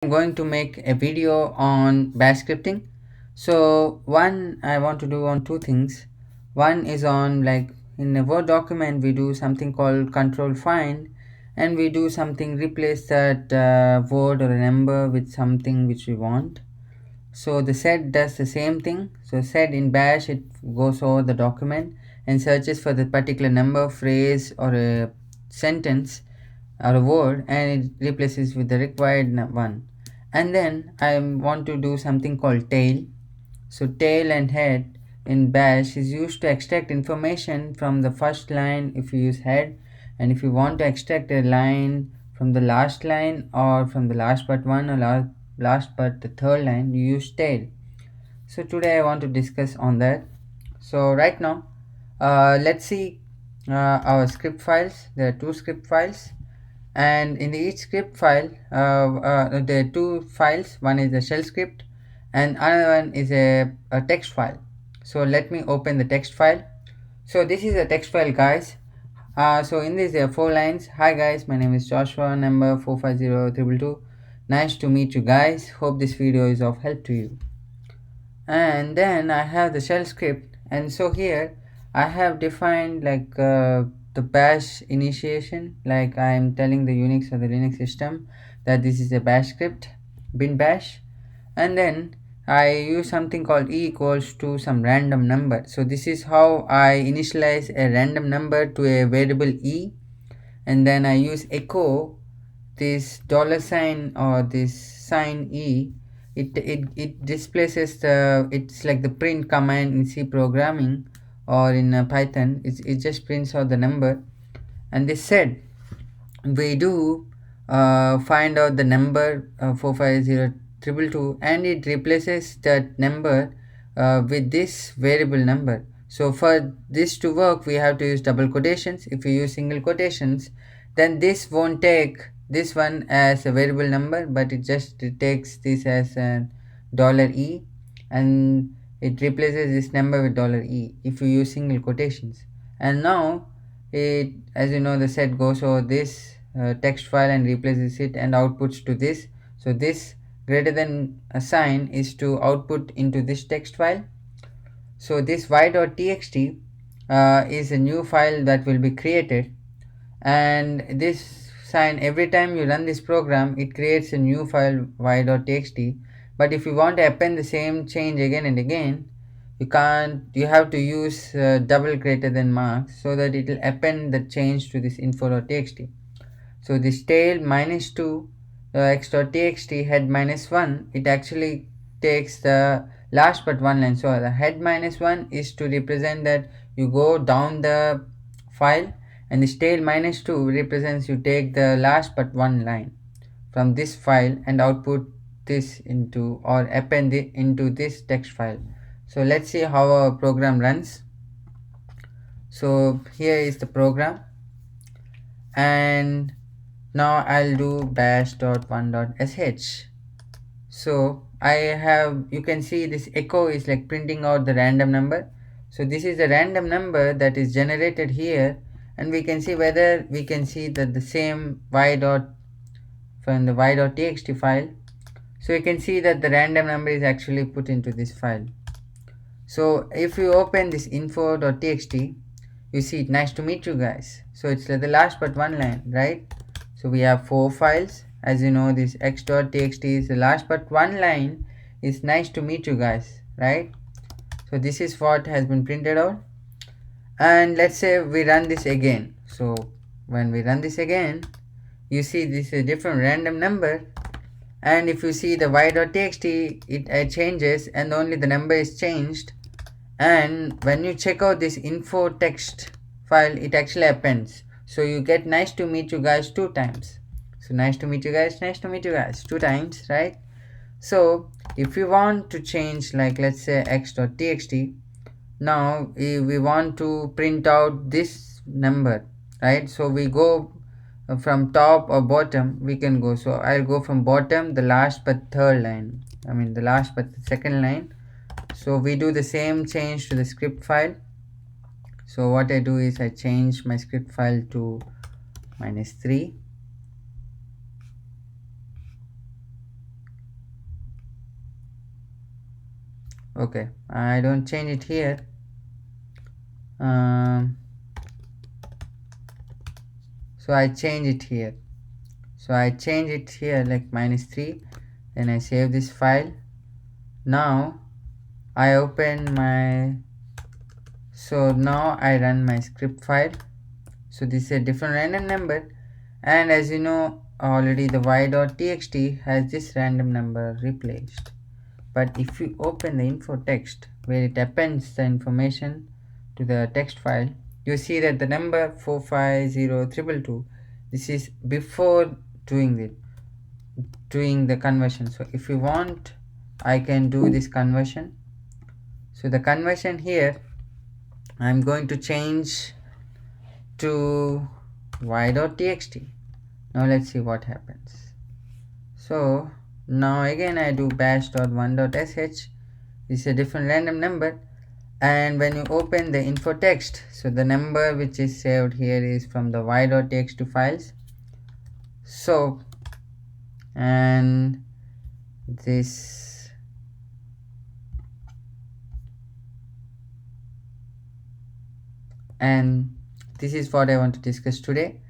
I'm going to make a video on bash scripting. So one, I want to do on two things. One is on, like, in a Word document we do something called control find, and we do something replace that word or a number with something which we want. So the SED does the same thing. So SED in bash, it goes over the document and searches for the particular number, phrase, or a sentence or a word, and it replaces with the required one. And then I want to do something called tail. So tail and head in bash is used to extract information from the first line if you use head, and if you want to extract a line from the last line or from the last but one or last but the third line, you use tail. So today I want to discuss on that. So right now, let's see our script files. There are two script files, and in each script file there are two files. One is the shell script and another one is a text file. So let me open the text file. So this is a text file, guys. So in this there are 4 lines. Hi guys, my name is Joshua, number 450222. Nice to meet you guys. Hope this video is of help to you. And then I have the shell script, and so here I have defined like the bash initiation, like I am telling the Unix or the Linux system that this is a bash script, bin bash. And then I use something called e equals to some random number. So this is how I initialize a random number to a variable e, and then I use echo this $sign or this sign e. It displaces the, it's like the print command in C programming or in Python. It just prints out the number. And this said, we do find out the number 450222, and it replaces that number with this variable number. So for this to work, we have to use double quotations. If you use single quotations, then this won't take this one as a variable number, but it takes this as a $e, and it replaces this number with $e if you use single quotations. And now it, as you know, the set goes over this text file and replaces it and outputs to this. So this greater than a sign is to output into this text file. So this y.txt is a new file that will be created, and this sign, every time you run this program, it creates a new file y.txt. But if you want to append the same change again and again, you can't. You have to use double greater than marks so that it will append the change to this info.txt. So this tail -2 x.txt head -1, it actually takes the last but one line. So the head -1 is to represent that you go down the file, and this tail -2 represents you take the last but one line from this file and output this into, or append it into this text file. So let's see how our program runs. So here is the program, and now I'll do bash.1.sh. So I have, you can see this echo is like printing out the random number. So this is the random number that is generated here, and we can see whether we can see that the same from the y.txt file. So you can see that the random number is actually put into this file. So if you open this info.txt, you see it, nice to meet you guys. So it's like the last but one line, right? So we have 4 files. As you know, this x.txt is the last but one line is nice to meet you guys, right? So this is what has been printed out. And let's say we run this again. So when we run this again, you see this is a different random number, and if you see the y.txt, it changes and only the number is changed. And when you check out this info text file, it actually appends. So you get nice to meet you guys 2 times. So nice to meet you guys, nice to meet you guys 2 times, right? So if you want to change, like let's say x.txt, now we want to print out this number, right? So we go from top or bottom, we can go. So I'll go from bottom, the last but third line, the last but the second line. So we do the same change to the script file. So what I do is I change my script file to -3, Okay, I don't change it here. um, so I change it here. So I change it here like -3. Then I save this file. Now I open my, so now I run my script file. So this is a different random number, and as you know already, the y.txt has this random number replaced. But if you open the info text where it appends the information to the text file, you see that the number 450222, this is before doing the conversion. So if you want, I can do this conversion. So the conversion here, I'm going to change to y.txt. Now let's see what happens. So now again I do bash.1.sh. This is a different random number, and when you open the info text, so the number which is saved here is from the y.txt files. So, and this, and this is what I want to discuss today.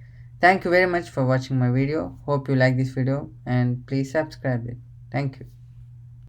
Thank you very much for watching my video. Hope you like this video, and please subscribe it. Thank you.